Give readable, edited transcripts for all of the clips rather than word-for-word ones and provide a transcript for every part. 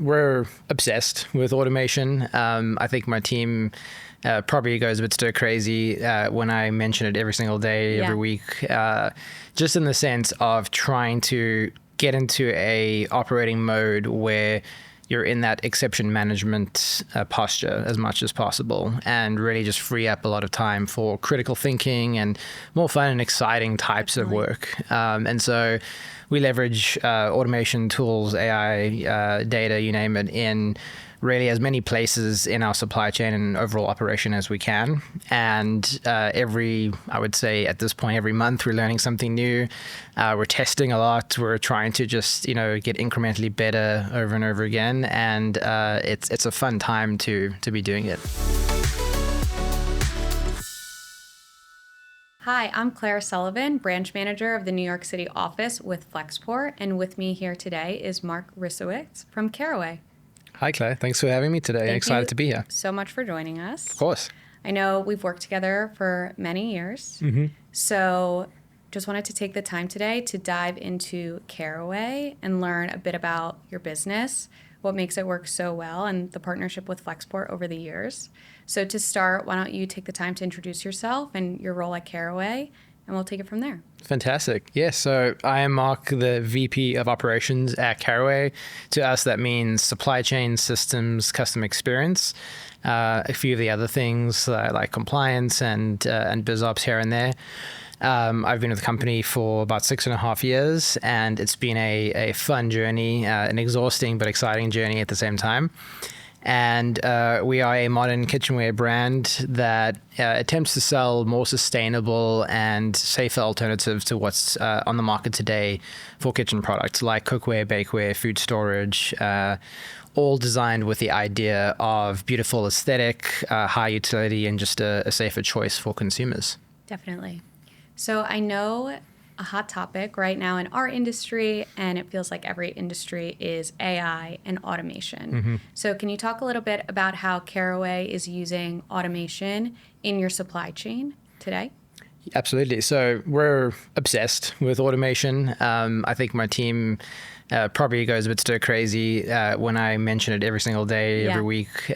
We're obsessed with automation. I think my team probably goes a bit stir crazy when I mention it every single day, every week, just in the sense of trying to get into a operating mode where you're in that exception management posture as much as possible, and really just free up a lot of time for critical thinking and more fun and exciting types of work. And so we leverage automation tools, AI, data, you name it, in really as many places in our supply chain and overall operation as we can. And I would say at this point, every month we're learning something new. We're testing a lot. We're trying to just, get incrementally better over and over again. And it's a fun time to be doing it. Hi, I'm Claire Sullivan, branch manager of the New York City office with Flexport. And with me here today is Mark Riskowitz from Caraway. Hi, Claire. Thanks for having me today. Thank Excited you to be here. So much for joining us. Of course. I know we've worked together for many years. So just wanted to take the time today to dive into Caraway and learn a bit about your business, what makes it work so well, and the partnership with Flexport over the years. So to start, why don't you take the time to introduce yourself and your role at Caraway, and we'll take it from there. Fantastic. Yeah, so I am Mark, the VP of Operations at Caraway. To us, that means supply chain systems, customer experience, a few of the other things like compliance and biz ops here and there. I've been with the company for about 6.5 years, and it's been a fun journey, an exhausting but exciting journey at the same time. And we are a modern kitchenware brand that attempts to sell more sustainable and safer alternatives to what's on the market today for kitchen products like cookware, bakeware, food storage, all designed with the idea of beautiful aesthetic, high utility, and just a safer choice for consumers. Definitely. So I know a hot topic right now in our industry, and it feels like every industry, is AI and automation. So can you talk a little bit about how Caraway is using automation in your supply chain today? Absolutely. So we're obsessed with automation. I think my team probably goes a bit stir crazy when I mention it every single day, every week,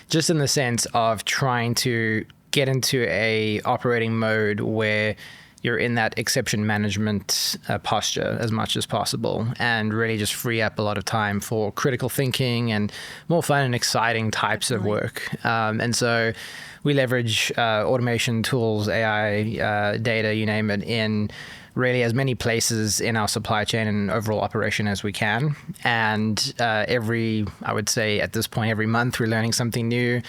just in the sense of trying to get into a operating mode where you're in that exception management posture as much as possible, and really just free up a lot of time for critical thinking and more fun and exciting types of work. And so we leverage automation tools, AI, data, you name it, in really as many places in our supply chain and overall operation as we can. And I would say at this point, every month we're learning something new.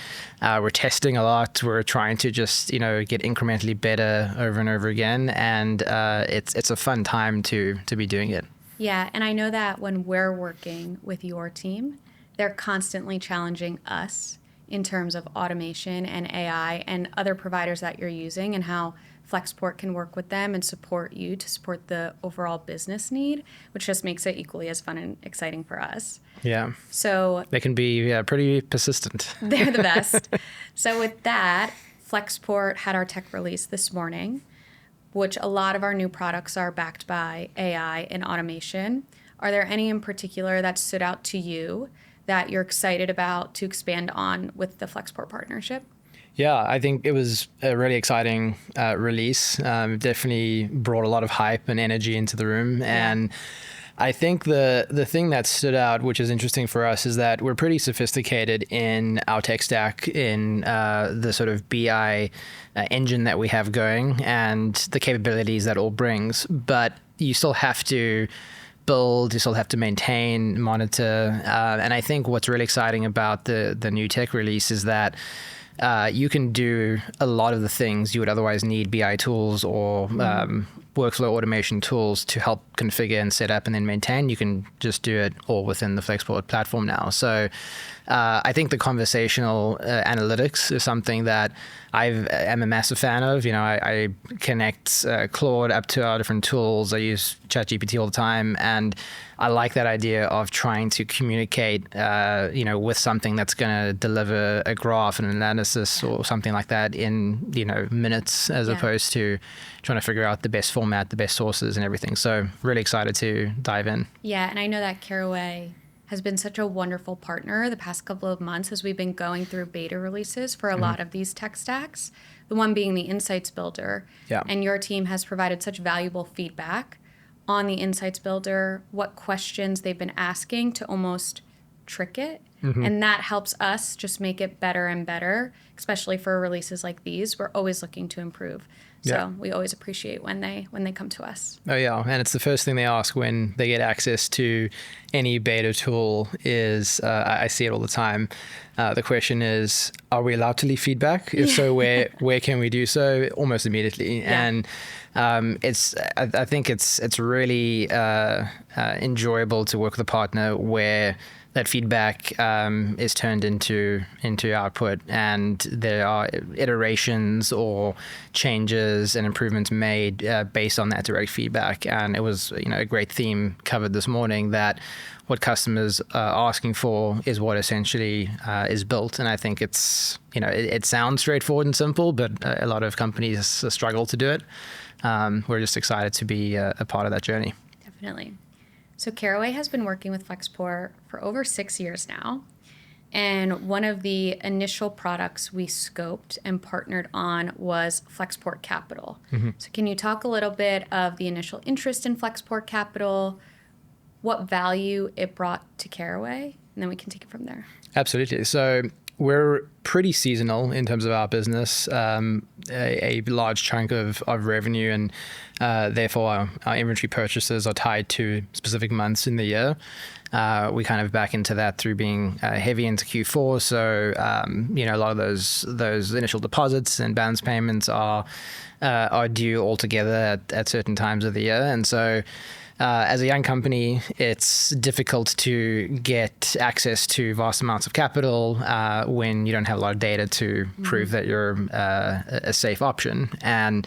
We're testing a lot. We're trying to just, get incrementally better over and over again. And it's a fun time to be doing it. Yeah, and I know that when we're working with your team, they're constantly challenging us in terms of automation and AI and other providers that you're using, and how Flexport can work with them and support you to support the overall business need, which just makes it equally as fun and exciting for us. Yeah. So they can be pretty persistent. They're the best. So with that, Flexport had our tech release this morning, which a lot of our new products are backed by AI and automation. Are there any in particular that stood out to you that you're excited about to expand on with the Flexport partnership? Yeah, I think it was a really exciting release. Definitely brought a lot of hype and energy into the room. And I think the thing that stood out, which is interesting for us, is that we're pretty sophisticated in our tech stack, in the sort of BI engine that we have going and the capabilities that all brings. But you still have to build, you still have to maintain, monitor. And I think what's really exciting about the new tech release is that you can do a lot of the things you would otherwise need BI tools or workflow automation tools to help configure and set up and then maintain. You can just do it all within the Flexport platform now. So I think the conversational analytics is something that I am a massive fan of. I connect Claude up to our different tools. I use ChatGPT all the time, and I like that idea of trying to communicate, with something that's going to deliver a graph and an analysis or something like that in, minutes, as opposed to trying to figure out the best format, the best sources and everything. So really excited to dive in. Yeah, and I know that Caraway has been such a wonderful partner the past couple of months as we've been going through beta releases for a lot of these tech stacks, the one being the Insights Builder. Yeah. And your team has provided such valuable feedback on the Insights Builder, what questions they've been asking to almost trick it. And that helps us just make it better and better, especially for releases like these. We're always looking to improve. So we always appreciate when they come to us. Oh yeah, and it's the first thing they ask when they get access to any beta tool is, I see it all the time. The question is, are we allowed to leave feedback? If so, where can we do so? Almost immediately. Yeah. And I think it's really enjoyable to work with a partner where that feedback is turned into output, and there are iterations or changes and improvements made based on that direct feedback. And it was a great theme covered this morning that what customers are asking for is what essentially is built. And I think it's it sounds straightforward and simple, but a lot of companies struggle to do it. We're just excited to be a part of that journey. Definitely. So Caraway has been working with Flexport for over 6 years now. And one of the initial products we scoped and partnered on was Flexport Capital. So can you talk a little bit of the initial interest in Flexport Capital, what value it brought to Caraway, and then we can take it from there. Absolutely. So we're pretty seasonal in terms of our business, a large chunk of revenue, and therefore our inventory purchases are tied to specific months in the year. We kind of back into that through being heavy into Q4. So, a lot of those initial deposits and balance payments are due altogether at certain times of the year. And so, as a young company, it's difficult to get access to vast amounts of capital when you don't have a lot of data to prove that you're a safe option. And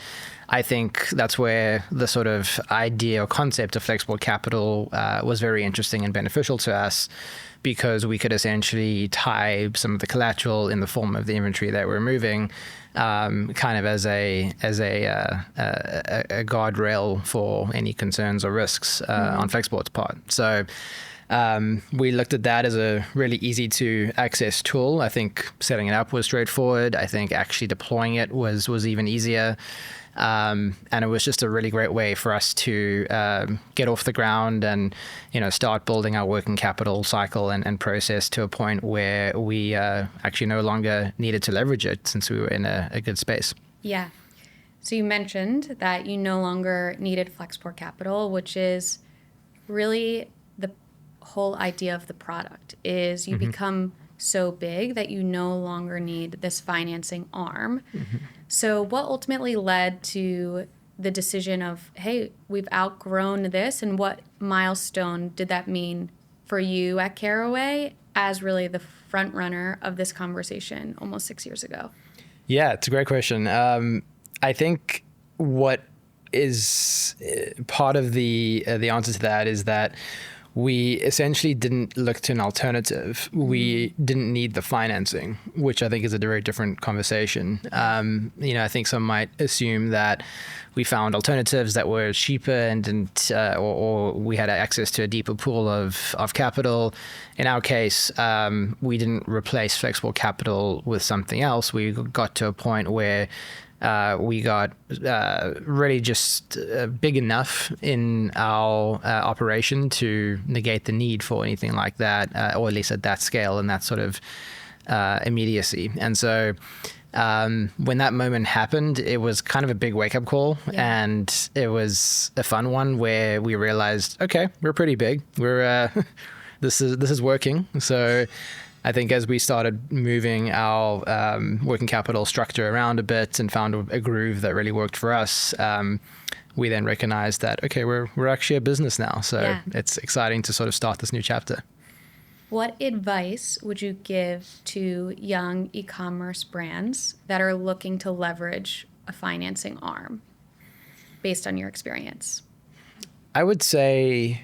I think that's where the sort of idea or concept of Flexport Capital was very interesting and beneficial to us, because we could essentially tie some of the collateral in the form of the inventory that we're moving, kind of as a guardrail for any concerns or risks on Flexport's part. So we looked at that as a really easy to access tool. I think setting it up was straightforward. I think actually deploying it was even easier. And it was just a really great way for us to get off the ground and, start building our working capital cycle and process to a point where we actually no longer needed to leverage it, since we were in a good space. Yeah. So you mentioned that you no longer needed Flexport Capital, which is really the whole idea of the product, is you become so big that you no longer need this financing arm. So what ultimately led to the decision of, hey, we've outgrown this, and what milestone did that mean for you at Caraway as really the front runner of this conversation almost 6 years ago? Yeah, it's a great question. I think what is part of the answer to that is that we essentially didn't look to an alternative. We didn't need the financing, which I think is a very different conversation. I think some might assume that we found alternatives that were cheaper and or we had access to a deeper pool of capital. In our case, we didn't replace Flexport Capital with something else. We got to a point where we got really just big enough in our operation to negate the need for anything like that, or at least at that scale and that sort of immediacy. And so when that moment happened, it was kind of a big wake-up call, and it was a fun one where we realized, okay, we're pretty big. We're this is working. So I think as we started moving our working capital structure around a bit and found a groove that really worked for us, we then recognized that, okay, we're actually a business now. So it's exciting to sort of start this new chapter. What advice would you give to young e-commerce brands that are looking to leverage a financing arm based on your experience? I would say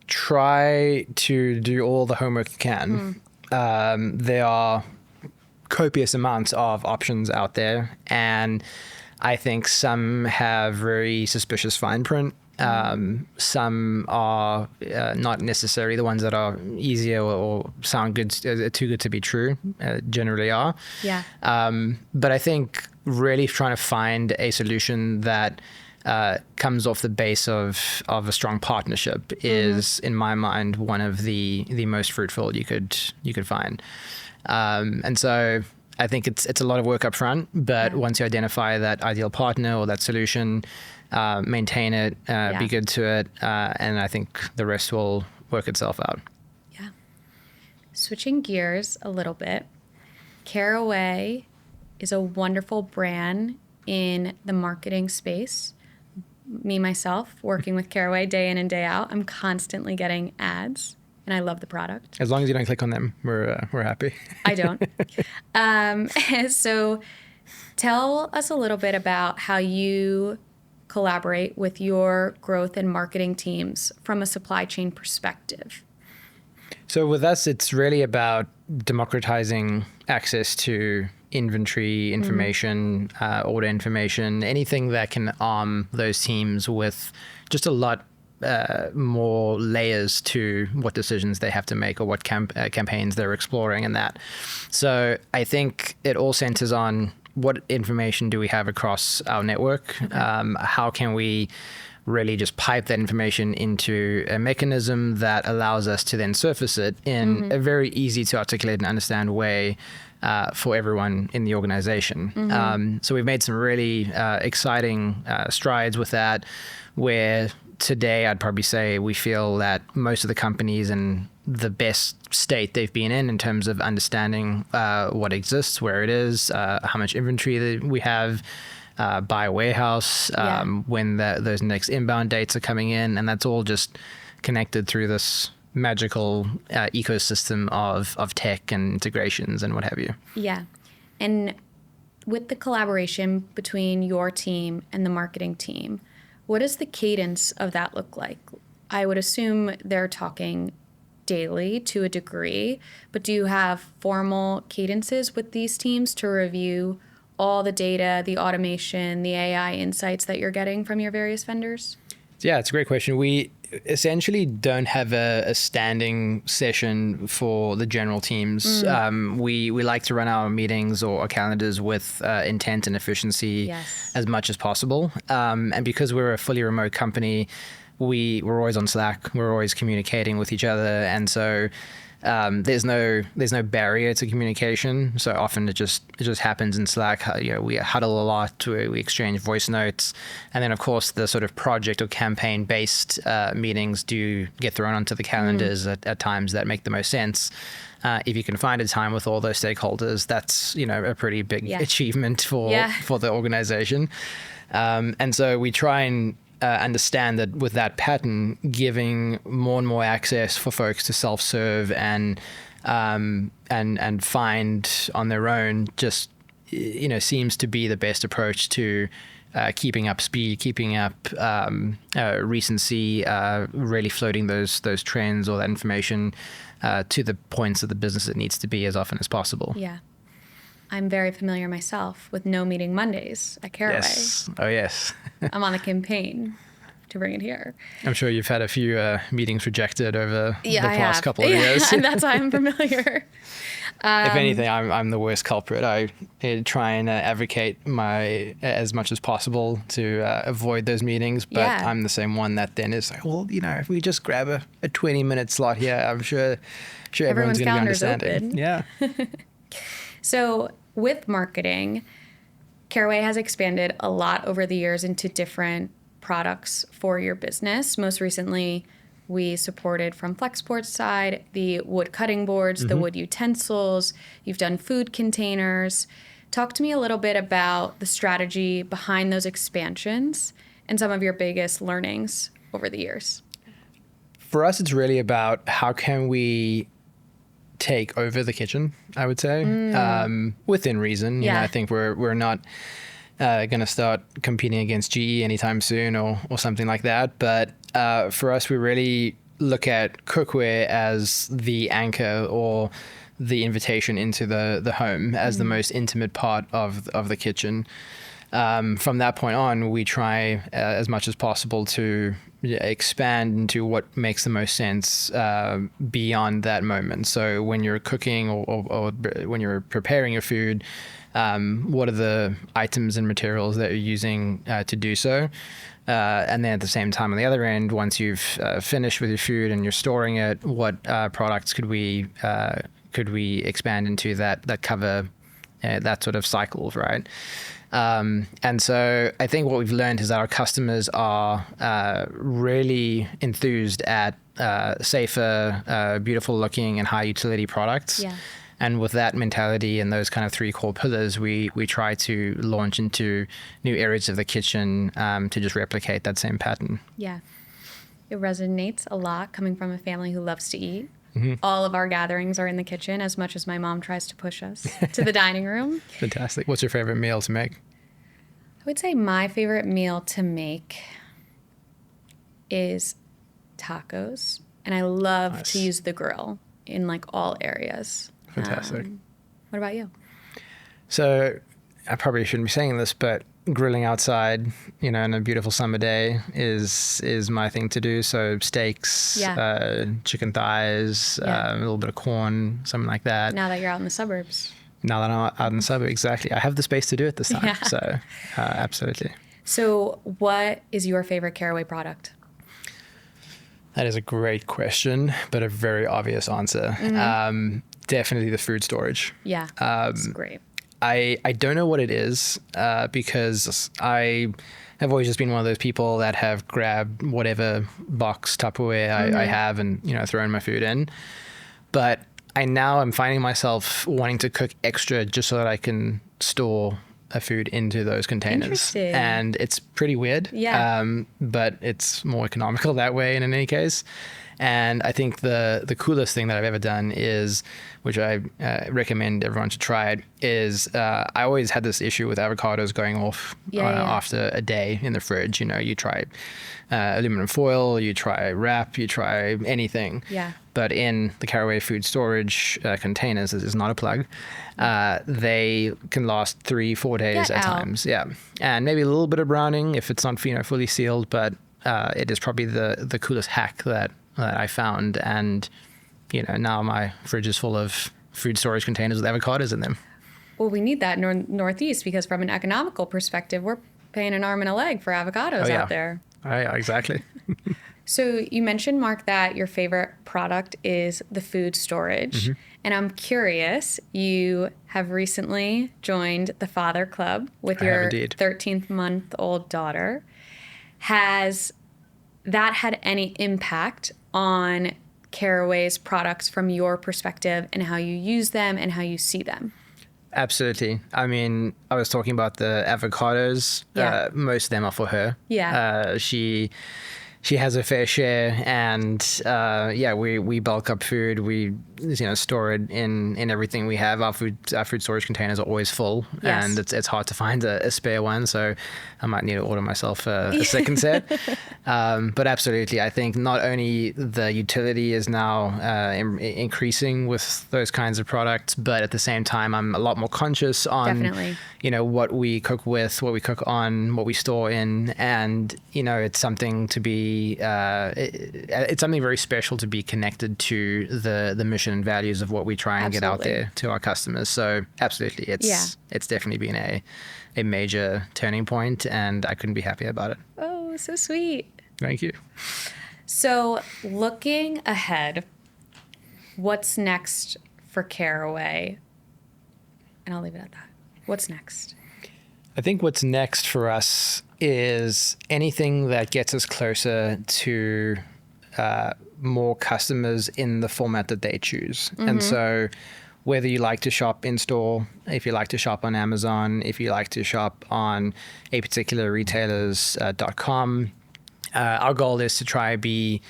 try to do all the homework you can. There are copious amounts of options out there, and I think some have very suspicious fine print. Some are not necessarily. The ones that are easier or sound good, too good to be true, generally are. Yeah. But I think really trying to find a solution that comes off the base of a strong partnership is, in my mind, one of the most fruitful you could find. And so I think it's a lot of work up front, but once you identify that ideal partner or that solution, maintain it, be good to it, and I think the rest will work itself out. Yeah. Switching gears a little bit, Caraway is a wonderful brand in the marketing space. Me, myself, working with Caraway day in and day out, I'm constantly getting ads, and I love the product. As long as you don't click on them, we're happy. I don't. So tell us a little bit about how you collaborate with your growth and marketing teams from a supply chain perspective. So with us, it's really about democratizing access to inventory information, order information, anything that can arm those teams with just a lot more layers to what decisions they have to make or what campaigns they're exploring and that. So I think it all centers on what information do we have across our network? How can we really just pipe that information into a mechanism that allows us to then surface it in a very easy to articulate and understand way for everyone in the organization. So we've made some really exciting strides with that, where today I'd probably say we feel that most of the companies in the best state they've been in terms of understanding what exists, where it is, how much inventory that we have, by warehouse, when those next inbound dates are coming in, and that's all just connected through this magical ecosystem of tech and integrations and what have you. Yeah. And with the collaboration between your team and the marketing team, what does the cadence of that look like? I would assume they're talking daily to a degree, but do you have formal cadences with these teams to review all the data, the automation, the AI insights that you're getting from your various vendors? Yeah, it's a great question. We essentially don't have a standing session for the general teams. We like to run our meetings or our calendars with intent and efficiency as much as possible. And because we're a fully remote company, we're always on Slack. We're always communicating with each other. And so there's no barrier to communication. So often it just happens in Slack. We huddle a lot. We exchange voice notes, and then of course the sort of project or campaign based meetings do get thrown onto the calendars at times that make the most sense. If you can find a time with all those stakeholders, that's a pretty big achievement for the organization. And so we try and understand that with that pattern, giving more and more access for folks to self-serve and find on their own just seems to be the best approach to keeping up speed, keeping up recency, really floating those trends or that information to the points of the business it needs to be as often as possible. Yeah. I'm very familiar myself with No Meeting Mondays at Caraway. Yes. Oh, yes. I'm on the campaign to bring it here. I'm sure you've had a few meetings rejected over the past couple of years. And that's why I'm familiar. If anything, I'm the worst culprit. I try and advocate as much as possible to avoid those meetings, but I'm the same one that then is like, well, if we just grab a 20-minute slot here, I'm sure everyone's going to be understanding. Open. Yeah. So with marketing, Caraway has expanded a lot over the years into different products for your business. Most recently, we supported from Flexport's side the wood cutting boards, the wood utensils. You've done food containers. Talk to me a little bit about the strategy behind those expansions and some of your biggest learnings over the years. For us, it's really about how can we take over the kitchen, I would say, within reason. I think we're not going to start competing against GE anytime soon or something like that. But for us, we really look at cookware as the anchor or the invitation into the home as the most intimate part of the kitchen. From that point on, we try as much as possible to expand into what makes the most sense beyond that moment. So when you're cooking or when you're preparing your food, what are the items and materials that you're using to do so? And then at the same time, on the other end, once you've finished with your food and you're storing it, what products could we expand into that cover that sort of cycle, right? And so I think what we've learned is that our customers are really enthused at safer, beautiful looking and high utility products. Yeah. And with that mentality and those kind of 3 core pillars, we try to launch into new areas of the kitchen to just replicate that same pattern. Yeah. It resonates a lot coming from a family who loves to eat. Mm-hmm. All of our gatherings are in the kitchen as much as my mom tries to push us to the dining room. Fantastic. What's your favorite meal to make? I would say my favorite meal to make is tacos. And I love to use the grill in like all areas. Fantastic. What about you? So I probably shouldn't be saying this, but grilling outside, on a beautiful summer day is my thing to do. So steaks, chicken thighs, a little bit of corn, something like that. Now that you're out in the suburbs. Now that I'm out in the suburbs, exactly. I have the space to do it this time. Yeah. So absolutely. So what is your favorite Caraway product? That is a great question, but a very obvious answer. Mm-hmm. Definitely the food storage. Yeah, that's great. I don't know what it is because I have always just been one of those people that have grabbed whatever box Tupperware I have and thrown my food in. But I'm finding myself wanting to cook extra just so that I can store a food into those containers. And it's pretty weird. Yeah. But it's more economical that way in any case. And I think the coolest thing that I've ever done is, which I recommend everyone should try it, is I always had this issue with avocados going off after a day in the fridge. You try aluminum foil, you try wrap, you try anything. Yeah. But in the Caraway food storage containers, this is not a plug, they can last 3-4 days at times. Yeah. And maybe a little bit of browning if it's not fully sealed, but it is probably the coolest hack that I found. And now my fridge is full of food storage containers with avocados in them. Well, we need that Northeast because from an economical perspective, we're paying an arm and a leg for avocados out there. Exactly. So you mentioned, Mark, that your favorite product is the food storage. Mm-hmm. And I'm curious, you have recently joined the Father Club with your 13-month-old daughter. Has that had any impact on Caraway's products from your perspective and how you use them and how you see them? Absolutely. I mean, I was talking about the avocados. Yeah. Most of them are for her. Yeah. She has a fair share, and we bulk up food. We store it in everything we have. Our food storage containers are always full, and it's hard to find a spare one. So I might need to order myself a second set. But absolutely, I think not only the utility is now increasing with those kinds of products, but at the same time, I'm a lot more conscious on what we cook with, what we cook on, what we store in, and it's something to be. It's something very special to be connected to the mission and values of what we try and get out there to our customers. So absolutely, it's definitely been a major turning point, and I couldn't be happier about it. Oh, so sweet. Thank you. So looking ahead, what's next for Caraway? And I'll leave it at that. What's next? I think what's next for us is anything that gets us closer to more customers in the format that they choose. Mm-hmm. And so whether you like to shop in store, if you like to shop on Amazon, if you like to shop on a particular retailer's .com, our goal is to try be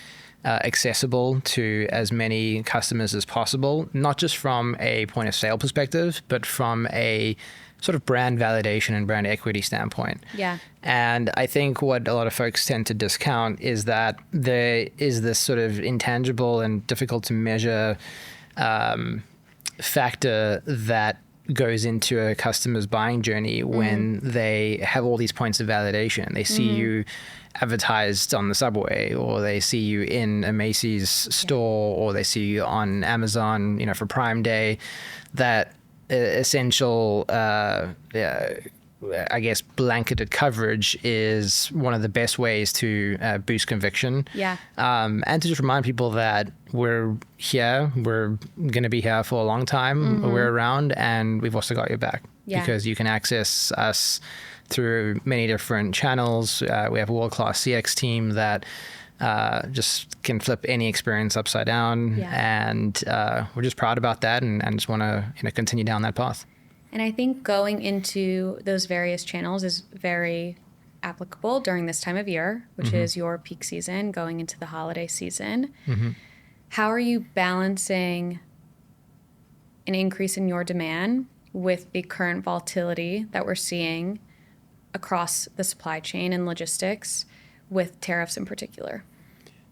accessible to as many customers as possible, not just from a point of sale perspective, but from a sort of brand validation and brand equity standpoint. Yeah. And I think what a lot of folks tend to discount is that there is this sort of intangible and difficult to measure factor that goes into a customer's buying journey when they have all these points of validation. They see you advertised on the subway, or they see you in a Macy's store, or they see you on Amazon, for Prime Day. That essential, I guess, blanketed coverage is one of the best ways to boost conviction. Yeah. And to just remind people that we're here, we're going to be here for a long time, we're around, and we've also got your back. Yeah. Because you can access us through many different channels. We have a world-class CX team that just can flip any experience upside down. Yeah. And we're just proud about that, and just want to continue down that path. And I think going into those various channels is very applicable during this time of year, which is your peak season, going into the holiday season. How are you balancing an increase in your demand with the current volatility that we're seeing across the supply chain and logistics, with tariffs in particular?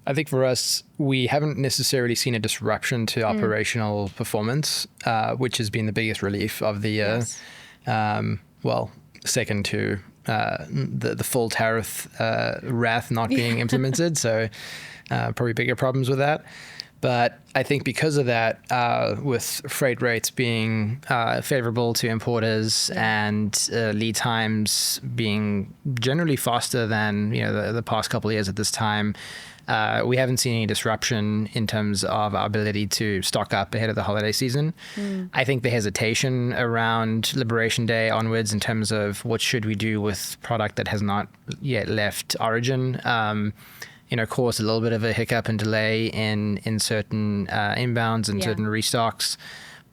I think for us, we haven't necessarily seen a disruption to operational performance, which has been the biggest relief of the year. Yes. Well, second to the full tariff wrath not being implemented. So probably bigger problems with that. But I think because of that, with freight rates being favorable to importers and lead times being generally faster than the past couple of years at this time, we haven't seen any disruption in terms of our ability to stock up ahead of the holiday season. I think the hesitation around Liberation Day onwards in terms of what should we do with product that has not yet left origin, caused a little bit of a hiccup and delay in certain inbounds and certain restocks.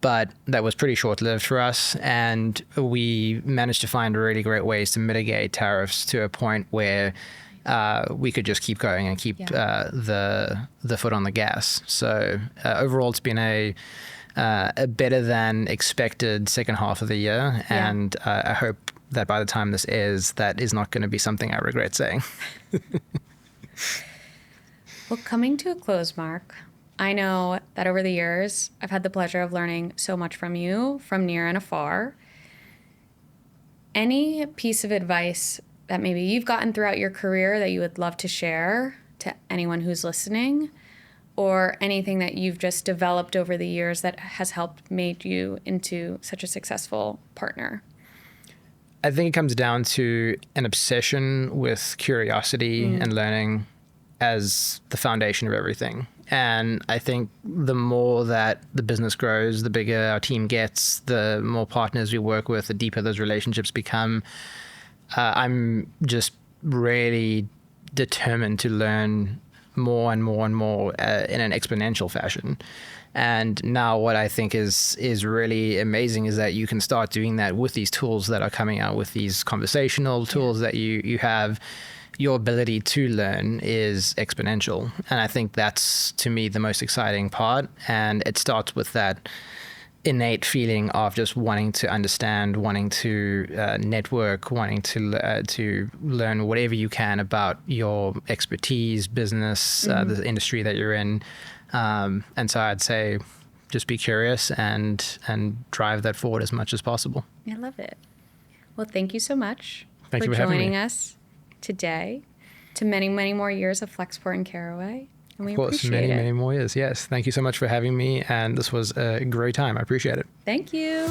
But that was pretty short-lived for us, and we managed to find really great ways to mitigate tariffs to a point where we could just keep going and keep the foot on the gas. So overall, it's been a better than expected second half of the year, and I hope that by the time this airs, that is not going to be something I regret saying. Well, coming to a close, Mark, I know that over the years, I've had the pleasure of learning so much from you, from near and afar. Any piece of advice that maybe you've gotten throughout your career that you would love to share to anyone who's listening, or anything that you've just developed over the years that has helped made you into such a successful partner? I think it comes down to an obsession with curiosity and learning as the foundation of everything. And I think the more that the business grows, the bigger our team gets, the more partners we work with, the deeper those relationships become. I'm just really determined to learn more and more and more in an exponential fashion. And now what I think is really amazing is that you can start doing that with these tools that are coming out, with these conversational tools that you have. Your ability to learn is exponential. And I think that's, to me, the most exciting part. And it starts with that innate feeling of just wanting to understand, wanting to network, wanting to learn whatever you can about your expertise, business, the industry that you're in. And so I'd say just be curious and drive that forward as much as possible. I love it. Well, thank you so much for joining us today, to many, many more years of Flexport and Caraway. And we appreciate it. Many more years. Yes. Thank you so much for having me. And this was a great time. I appreciate it. Thank you.